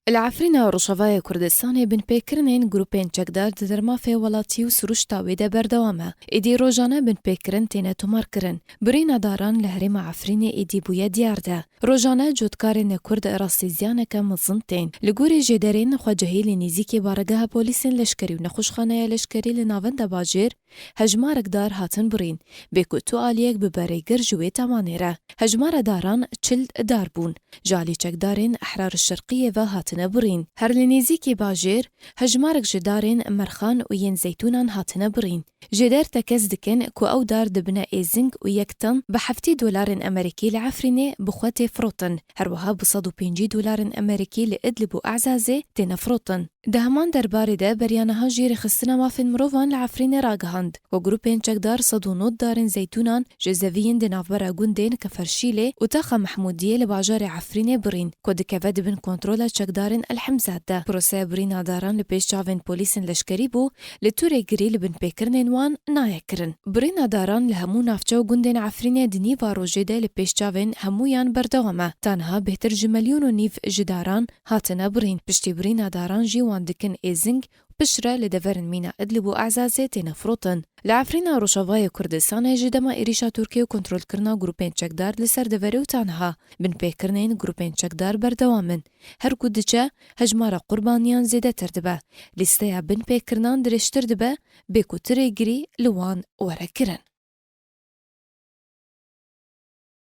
العفرینە ڕۆژەڤایە کوردستانی بنپێکردنên گروپên çekdar di dermafê welatî û Siruşta wê de berdewam e. Êdî rojane binpêkirin têne tomarkirin. Birîna daran li Herêma Efrînê êdî bûye diyar de. Rojane cotkarên Kurd rastîzyaneke mezin tên. Li gorî jêderên xwecihî li nêzîkî bargeha polîsên leşkerî û nexweşxaneya leşkerî li navenda bajêr hejmarek dar hatin birîn. Bê ku tu aliyek bi berêgir ji wê temanê re. Hejmara daran 40 dar bûn. Ji alî çekdarên Ehrar Şerqiyê ve hatin برین. هر لنیزیکی باجر هجمارک جدارین مرخان و ین زیتونان هاتنه برین. جدار تکز دکن کو او دار دبنا ایزنگ و یکتن به $70 امریکی لعفرینه بخوات فروتن. هر وها $150 امریکی لإدلب و اعزازه تین فروتن. ده همان درباره ده بریانها جیر خستنا مافن مروفان لعفرینه راگهاند و گروپین چکدار $109 دارن زیتونان جزوین دنافبرا گوندین کفرشیله و تاخا محمودیه لباجار عفرینه برین. کود کفد بن کنترول چکدارن الحمزات ده. پروسه برین داران لپیش چاوین پولیسن لشکری بو لطوره گری لبن پیکرنین وان نایکرن. برین داران لهمو نافچو گوندین عفرینه دنی واروجه ده لپیش چاوین همویان بردوامه. تنها بهتر جملیون و نیف جداران هاتنه برین. پشتی برین داران جیوان دکن ایزنگ بشرة لدفرن مينا إدلب وأعزازي تنفروتن. لعفرينا روشافاي كردستان جدما إريشا تركيا كنترول كرنا جروبين چكدار لسر دفري وتانها بن بيكرنين جروبين چكدار بردوامن. هر كودجا هجمارا قربانيان زيادة تردبه. لستيا بن بيكرنان درشتر دبه بيكو تريجري لوان وركرن.